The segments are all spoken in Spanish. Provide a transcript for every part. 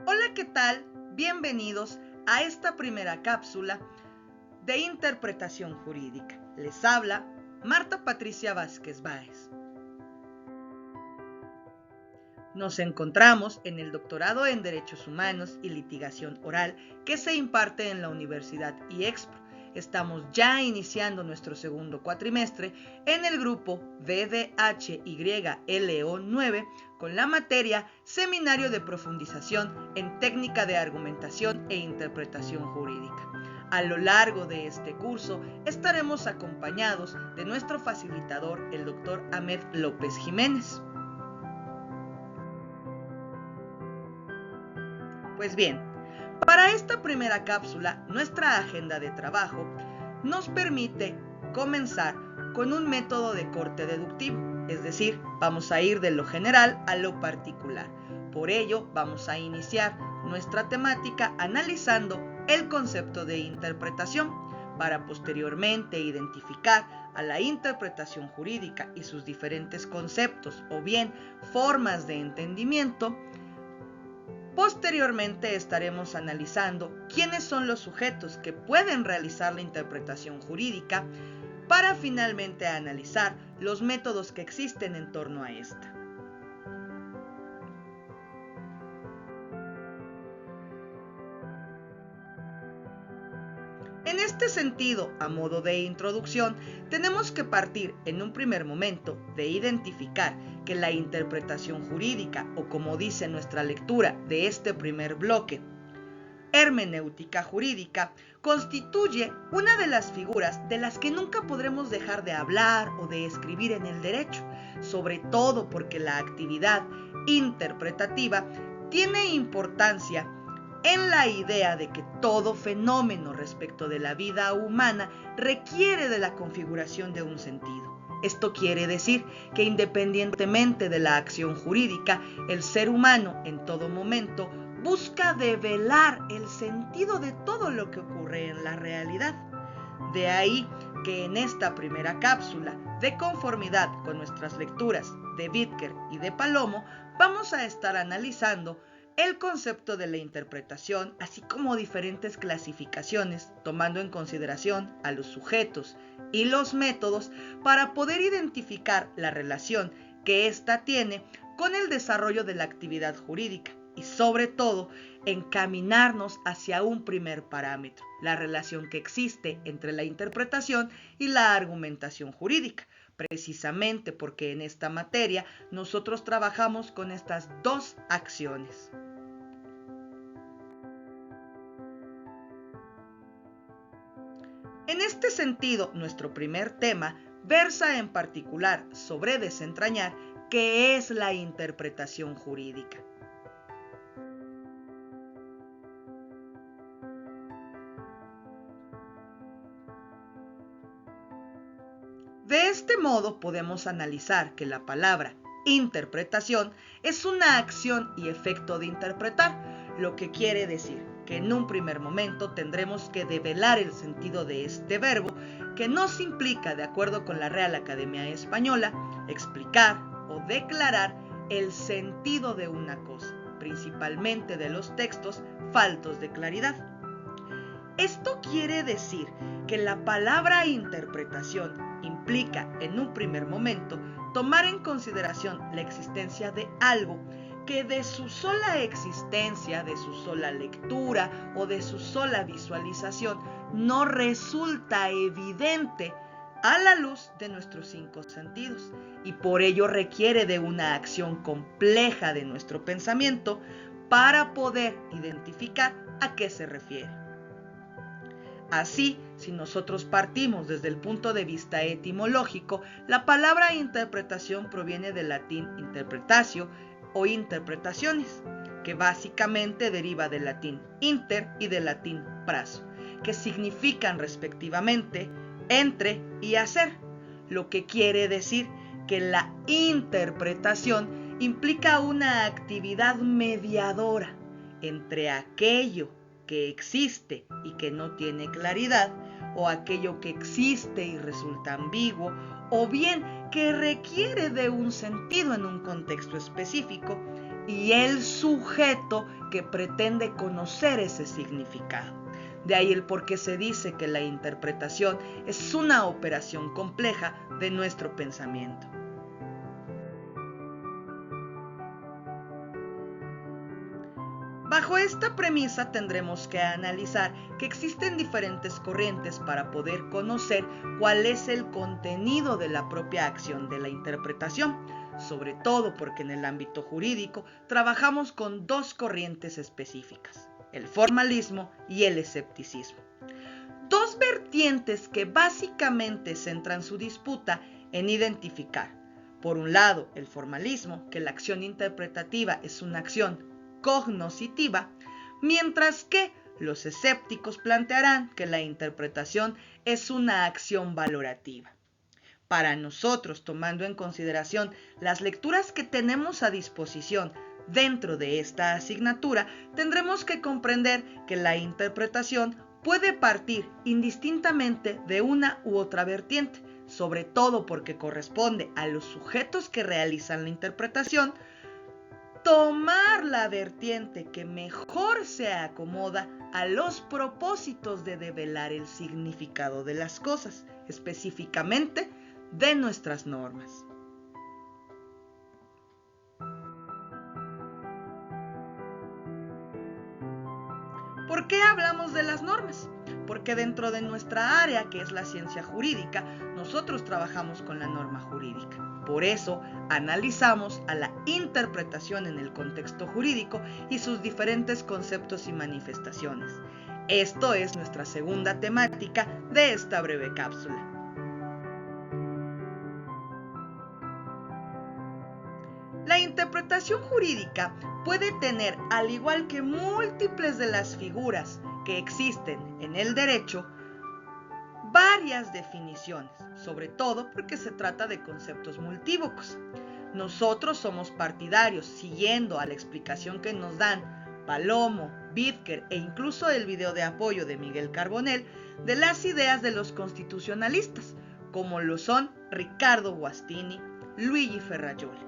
Hola, ¿qué tal? Bienvenidos a esta primera cápsula de interpretación jurídica. Les habla Marta Patricia Vázquez Báez. Nos encontramos en el doctorado en Derechos Humanos y Litigación Oral que se imparte en la Universidad IEXPRO. Estamos ya iniciando nuestro segundo cuatrimestre en el grupo VDHYLO9 con la materia Seminario de Profundización en Técnica de Argumentación e Interpretación Jurídica. A lo largo de este curso estaremos acompañados de nuestro facilitador, el doctor Ahmed López Jiménez. Pues bien, para esta primera cápsula, nuestra agenda de trabajo nos permite comenzar con un método de corte deductivo, es decir, vamos a ir de lo general a lo particular. Por ello, vamos a iniciar nuestra temática analizando el concepto de interpretación para posteriormente identificar a la interpretación jurídica y sus diferentes conceptos o bien formas de entendimiento. Posteriormente estaremos analizando quiénes son los sujetos que pueden realizar la interpretación jurídica para finalmente analizar los métodos que existen en torno a esta. En este sentido, a modo de introducción, tenemos que partir en un primer momento de identificar que la interpretación jurídica, o como dice nuestra lectura de este primer bloque, hermenéutica jurídica, constituye una de las figuras de las que nunca podremos dejar de hablar o de escribir en el derecho, sobre todo porque la actividad interpretativa tiene importancia en la idea de que todo fenómeno respecto de la vida humana requiere de la configuración de un sentido. Esto quiere decir que independientemente de la acción jurídica, el ser humano en todo momento busca develar el sentido de todo lo que ocurre en la realidad. De ahí que en esta primera cápsula, de conformidad con nuestras lecturas de Bittker y de Palomo, vamos a estar analizando el concepto de la interpretación, así como diferentes clasificaciones, tomando en consideración a los sujetos y los métodos para poder identificar la relación que ésta tiene con el desarrollo de la actividad jurídica y, sobre todo, encaminarnos hacia un primer parámetro, la relación que existe entre la interpretación y la argumentación jurídica, precisamente porque en esta materia nosotros trabajamos con estas dos acciones. En este sentido, nuestro primer tema versa en particular sobre desentrañar qué es la interpretación jurídica. De este modo podemos analizar que la palabra interpretación es una acción y efecto de interpretar, lo que quiere decir que en un primer momento tendremos que develar el sentido de este verbo, que nos implica, de acuerdo con la Real Academia Española, explicar o declarar el sentido de una cosa, principalmente de los textos faltos de claridad. Esto quiere decir que la palabra interpretación implica, en un primer momento, tomar en consideración la existencia de algo que de su sola existencia, de su sola lectura o de su sola visualización no resulta evidente a la luz de nuestros cinco sentidos y por ello requiere de una acción compleja de nuestro pensamiento para poder identificar a qué se refiere. Así, si nosotros partimos desde el punto de vista etimológico, la palabra interpretación proviene del latín interpretatio o interpretaciones, que básicamente deriva del latín inter y del latín praso, que significan respectivamente entre y hacer, lo que quiere decir que la interpretación implica una actividad mediadora entre aquello que existe y que no tiene claridad, o aquello que existe y resulta ambiguo, o bien que requiere de un sentido en un contexto específico, y el sujeto que pretende conocer ese significado. De ahí el por qué se dice que la interpretación es una operación compleja de nuestro pensamiento. Bajo esta premisa tendremos que analizar que existen diferentes corrientes para poder conocer cuál es el contenido de la propia acción de la interpretación, sobre todo porque en el ámbito jurídico trabajamos con dos corrientes específicas, el formalismo y el escepticismo. Dos vertientes que básicamente centran su disputa en identificar, por un lado, el formalismo, que la acción interpretativa es una acción cognoscitiva, mientras que los escépticos plantearán que la interpretación es una acción valorativa. Para nosotros, tomando en consideración las lecturas que tenemos a disposición dentro de esta asignatura, tendremos que comprender que la interpretación puede partir indistintamente de una u otra vertiente, sobre todo porque corresponde a los sujetos que realizan la interpretación tomar la vertiente que mejor se acomoda a los propósitos de develar el significado de las cosas, específicamente de nuestras normas. ¿Por qué hablamos de las normas? Porque dentro de nuestra área, que es la ciencia jurídica, nosotros trabajamos con la norma jurídica. Por eso, analizamos a la interpretación en el contexto jurídico y sus diferentes conceptos y manifestaciones. Esto es nuestra segunda temática de esta breve cápsula. La interpretación jurídica puede tener, al igual que múltiples de las figuras que existen en el derecho, varias definiciones, sobre todo porque se trata de conceptos multívocos. Nosotros somos partidarios, siguiendo a la explicación que nos dan Palomo, Bidker e incluso el video de apoyo de Miguel Carbonell, de las ideas de los constitucionalistas, como lo son Riccardo Guastini, Luigi Ferrajoli.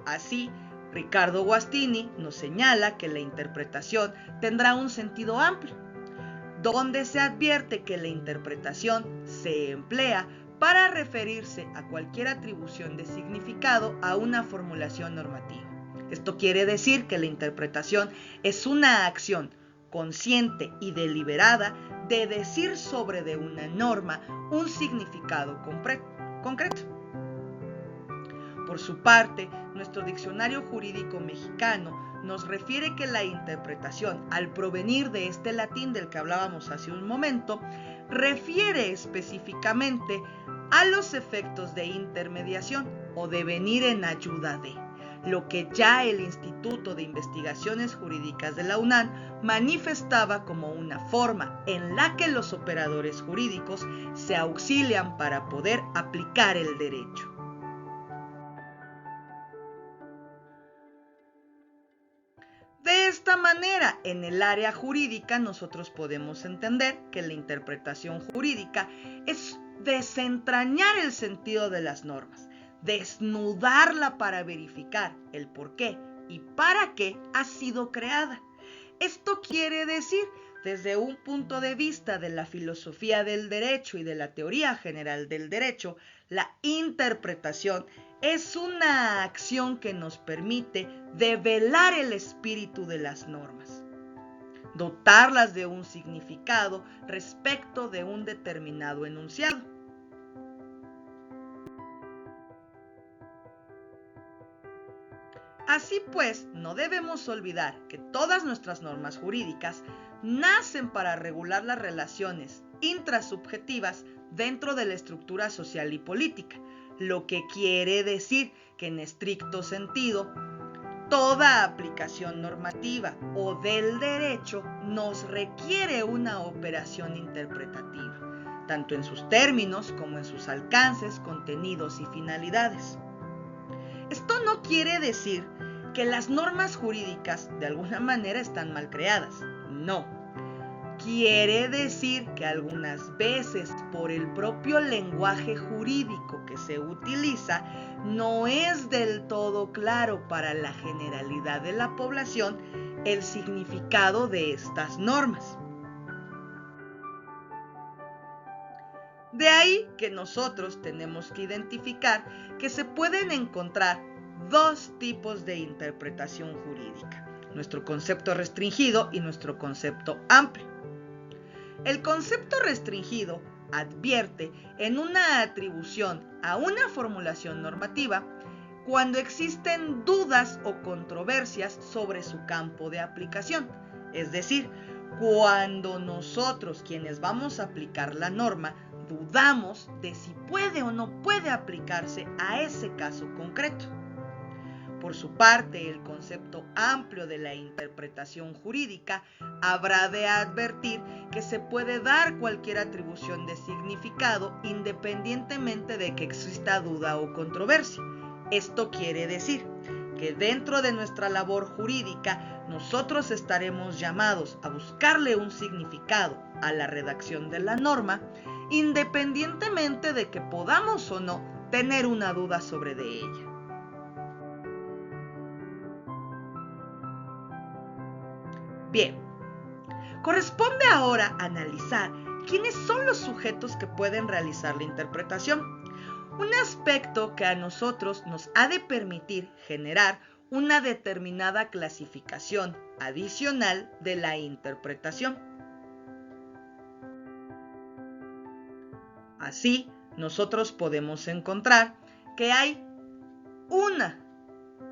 Así, Riccardo Guastini nos señala que la interpretación tendrá un sentido amplio, donde se advierte que la interpretación se emplea para referirse a cualquier atribución de significado a una formulación normativa. Esto quiere decir que la interpretación es una acción consciente y deliberada de decir sobre de una norma un significado concreto. Por su parte, nuestro diccionario jurídico mexicano nos refiere que la interpretación, al provenir de este latín del que hablábamos hace un momento, refiere específicamente a los efectos de intermediación o de venir en ayuda de, lo que ya el Instituto de Investigaciones Jurídicas de la UNAM manifestaba como una forma en la que los operadores jurídicos se auxilian para poder aplicar el derecho. De esta manera, en el área jurídica nosotros podemos entender que la interpretación jurídica es desentrañar el sentido de las normas, desnudarla para verificar el por qué y para qué ha sido creada. Esto quiere decir, desde un punto de vista de la filosofía del derecho y de la teoría general del derecho, la interpretación es una acción que nos permite develar el espíritu de las normas, dotarlas de un significado respecto de un determinado enunciado. Así pues, no debemos olvidar que todas nuestras normas jurídicas nacen para regular las relaciones intrasubjetivas dentro de la estructura social y política, lo que quiere decir que en estricto sentido, toda aplicación normativa o del derecho nos requiere una operación interpretativa, tanto en sus términos como en sus alcances, contenidos y finalidades. Esto no quiere decir que las normas jurídicas de alguna manera están mal creadas, no. Quiere decir que algunas veces por el propio lenguaje jurídico que se utiliza no es del todo claro para la generalidad de la población el significado de estas normas. De ahí que nosotros tenemos que identificar que se pueden encontrar dos tipos de interpretación jurídica: nuestro concepto restringido y nuestro concepto amplio. El concepto restringido advierte en una atribución a una formulación normativa cuando existen dudas o controversias sobre su campo de aplicación. Es decir, cuando nosotros, quienes vamos a aplicar la norma, dudamos de si puede o no puede aplicarse a ese caso concreto. Por su parte, el concepto amplio de la interpretación jurídica habrá de advertir que se puede dar cualquier atribución de significado independientemente de que exista duda o controversia. Esto quiere decir que dentro de nuestra labor jurídica nosotros estaremos llamados a buscarle un significado a la redacción de la norma, independientemente de que podamos o no tener una duda sobre de ella. Bien, corresponde ahora analizar quiénes son los sujetos que pueden realizar la interpretación, un aspecto que a nosotros nos ha de permitir generar una determinada clasificación adicional de la interpretación. Así, nosotros podemos encontrar que hay una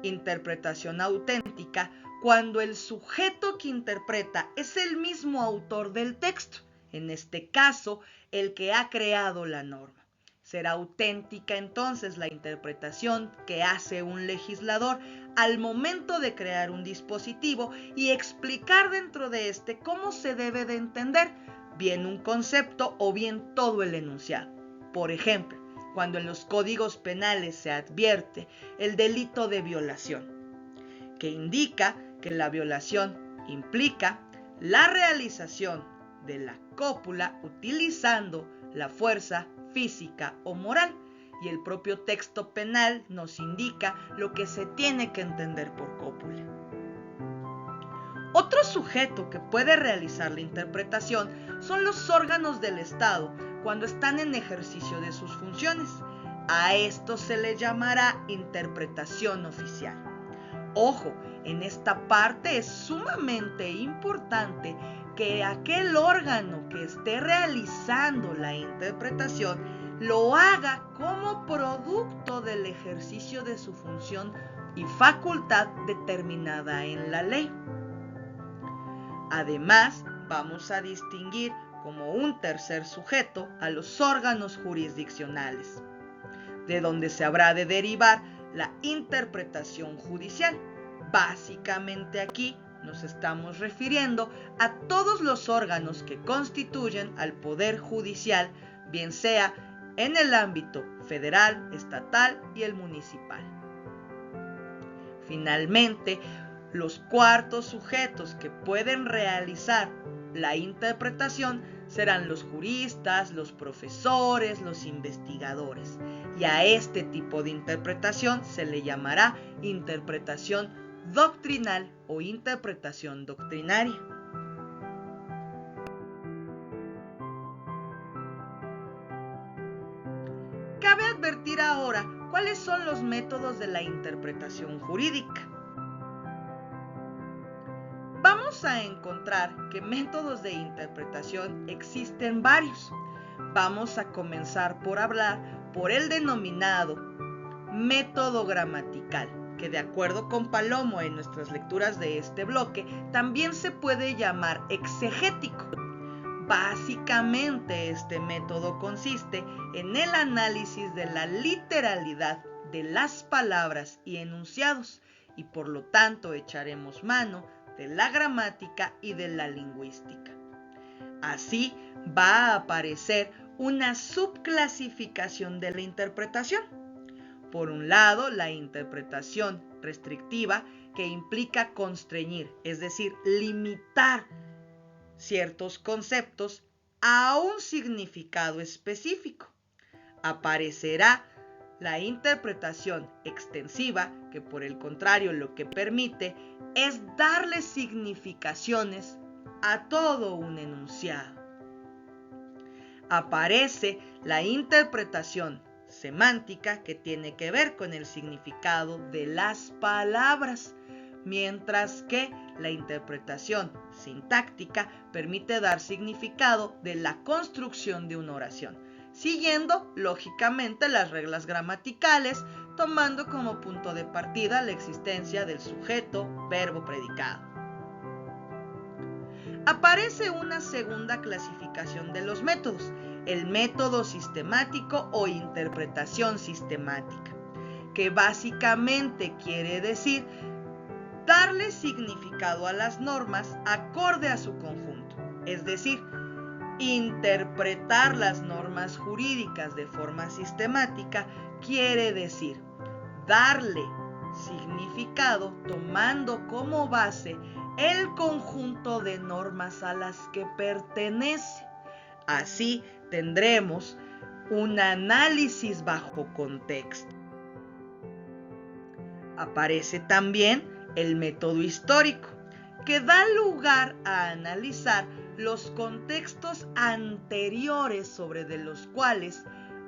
interpretación auténtica cuando el sujeto que interpreta es el mismo autor del texto, en este caso, el que ha creado la norma. Será auténtica entonces la interpretación que hace un legislador al momento de crear un dispositivo y explicar dentro de este cómo se debe de entender, bien un concepto o bien todo el enunciado. Por ejemplo, cuando en los códigos penales se advierte el delito de violación, que indica que la violación implica la realización de la cópula utilizando la fuerza física o moral, y el propio texto penal nos indica lo que se tiene que entender por cópula. Otro sujeto que puede realizar la interpretación son los órganos del Estado cuando están en ejercicio de sus funciones. A esto se le llamará interpretación oficial. Ojo, en esta parte es sumamente importante que aquel órgano que esté realizando la interpretación lo haga como producto del ejercicio de su función y facultad determinada en la ley. Además, vamos a distinguir como un tercer sujeto a los órganos jurisdiccionales, de donde se habrá de derivar la interpretación judicial. Básicamente aquí nos estamos refiriendo a todos los órganos que constituyen al Poder Judicial, bien sea en el ámbito federal, estatal y el municipal. Finalmente, los cuartos sujetos que pueden realizar la interpretación serán los juristas, los profesores, los investigadores. Y a este tipo de interpretación se le llamará interpretación doctrinal o interpretación doctrinaria. Cabe advertir ahora cuáles son los métodos de la interpretación jurídica. Vamos a encontrar que métodos de interpretación existen varios. Vamos a comenzar por hablar por el denominado método gramatical, que de acuerdo con Palomo en nuestras lecturas de este bloque, también se puede llamar exegético. Básicamente este método consiste en el análisis de la literalidad de las palabras y enunciados, y por lo tanto echaremos mano de la gramática y de la lingüística. Así va a aparecer una subclasificación de la interpretación. Por un lado, la interpretación restrictiva, que implica constreñir, es decir, limitar ciertos conceptos a un significado específico. Aparecerá la interpretación extensiva, que por el contrario lo que permite es darle significaciones a todo un enunciado. Aparece la interpretación semántica, que tiene que ver con el significado de las palabras, mientras que la interpretación sintáctica permite dar significado de la construcción de una oración, siguiendo lógicamente las reglas gramaticales, tomando como punto de partida la existencia del sujeto, verbo, predicado. Aparece una segunda clasificación de los métodos, el método sistemático o interpretación sistemática, que básicamente quiere decir darle significado a las normas acorde a su conjunto, es decir, interpretar las normas jurídicas de forma sistemática quiere decir darle significado tomando como base el conjunto de normas a las que pertenece. Así tendremos un análisis bajo contexto. Aparece también el método histórico, que da lugar a analizar los contextos anteriores sobre de los cuales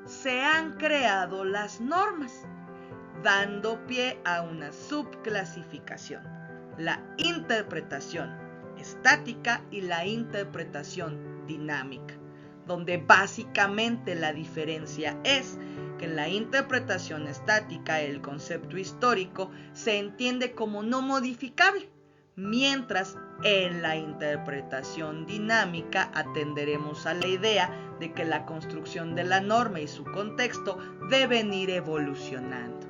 se han creado las normas, dando pie a una subclasificación, la interpretación estática y la interpretación dinámica, donde básicamente la diferencia es que en la interpretación estática el concepto histórico se entiende como no modificable, mientras en la interpretación dinámica atenderemos a la idea de que la construcción de la norma y su contexto deben ir evolucionando.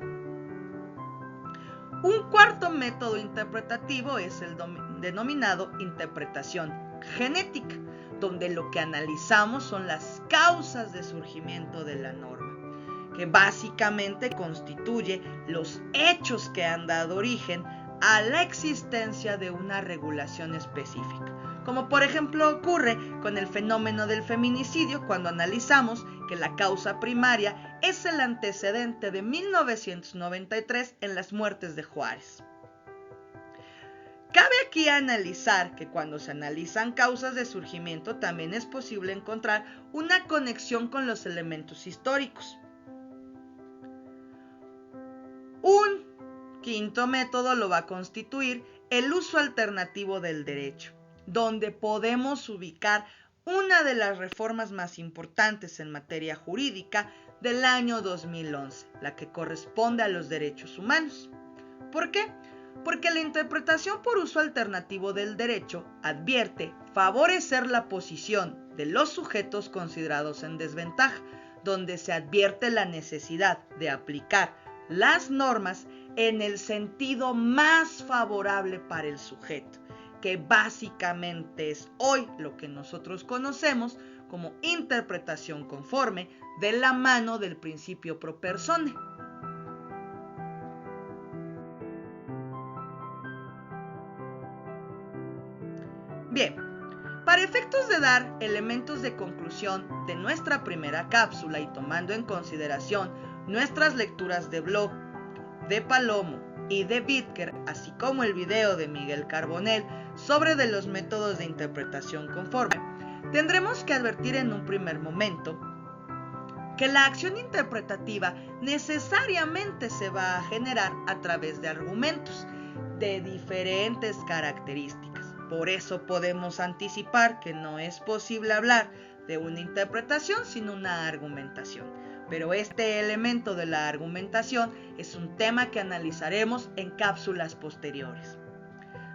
Un cuarto método interpretativo es el denominado interpretación genética, donde lo que analizamos son las causas de surgimiento de la norma, que básicamente constituye los hechos que han dado origen a la existencia de una regulación específica, como por ejemplo ocurre con el fenómeno del feminicidio, cuando analizamos que la causa primaria es el antecedente de 1993 en las muertes de Juárez. Cabe aquí analizar que cuando se analizan causas de surgimiento también es posible encontrar una conexión con los elementos históricos. Un quinto método lo va a constituir el uso alternativo del derecho, donde podemos ubicar una de las reformas más importantes en materia jurídica del año 2011, la que corresponde a los derechos humanos. ¿Por qué? Porque la interpretación por uso alternativo del derecho advierte favorecer la posición de los sujetos considerados en desventaja, donde se advierte la necesidad de aplicar las normas en el sentido más favorable para el sujeto, que básicamente es hoy lo que nosotros conocemos como interpretación conforme de la mano del principio pro persone. Bien, para efectos de dar elementos de conclusión de nuestra primera cápsula y tomando en consideración nuestras lecturas de Bloch, de Palomo y de Bittker, así como el video de Miguel Carbonell sobre de los métodos de interpretación conforme, tendremos que advertir en un primer momento que la acción interpretativa necesariamente se va a generar a través de argumentos de diferentes características. Por eso podemos anticipar que no es posible hablar de una interpretación sin una argumentación. Pero este elemento de la argumentación es un tema que analizaremos en cápsulas posteriores.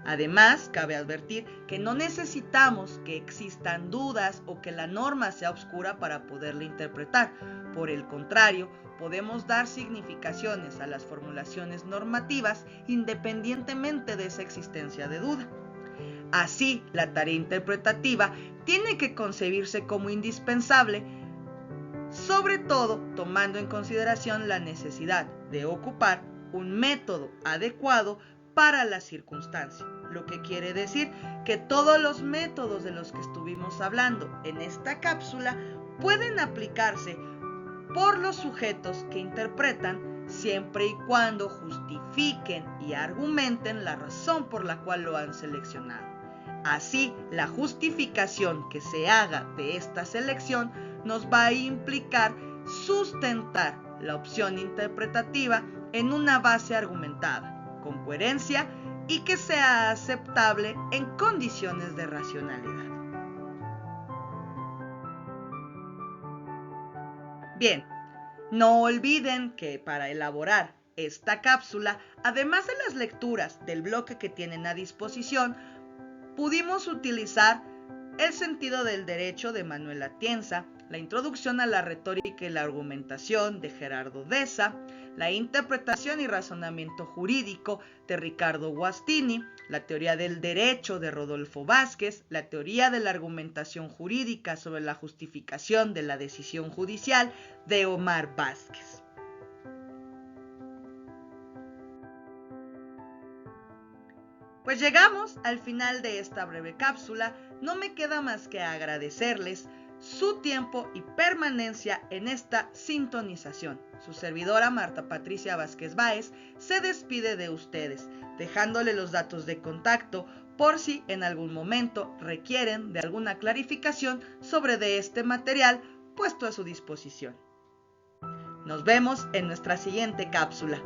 Además, cabe advertir que no necesitamos que existan dudas o que la norma sea oscura para poderla interpretar. Por el contrario, podemos dar significaciones a las formulaciones normativas independientemente de esa existencia de duda. Así, la tarea interpretativa tiene que concebirse como indispensable, sobre todo tomando en consideración la necesidad de ocupar un método adecuado para la circunstancia, lo que quiere decir que todos los métodos de los que estuvimos hablando en esta cápsula pueden aplicarse por los sujetos que interpretan siempre y cuando justifiquen y argumenten la razón por la cual lo han seleccionado. Así, la justificación que se haga de esta selección nos va a implicar sustentar la opción interpretativa en una base argumentada, con coherencia y que sea aceptable en condiciones de racionalidad. Bien, no olviden que para elaborar esta cápsula, además de las lecturas del bloque que tienen a disposición, pudimos utilizar El sentido del derecho de Manuel Atienza, La introducción a la retórica y la argumentación de Gerardo Deza, La interpretación y razonamiento jurídico de Ricardo Guastini, La teoría del derecho de Rodolfo Vázquez, La teoría de la argumentación jurídica sobre la justificación de la decisión judicial de Omar Vázquez. Pues llegamos al final de esta breve cápsula. No me queda más que agradecerles su tiempo y permanencia en esta sintonización. Su servidora Marta Patricia Vázquez Báez se despide de ustedes, dejándole los datos de contacto por si en algún momento requieren de alguna clarificación sobre este material puesto a su disposición. Nos vemos en nuestra siguiente cápsula.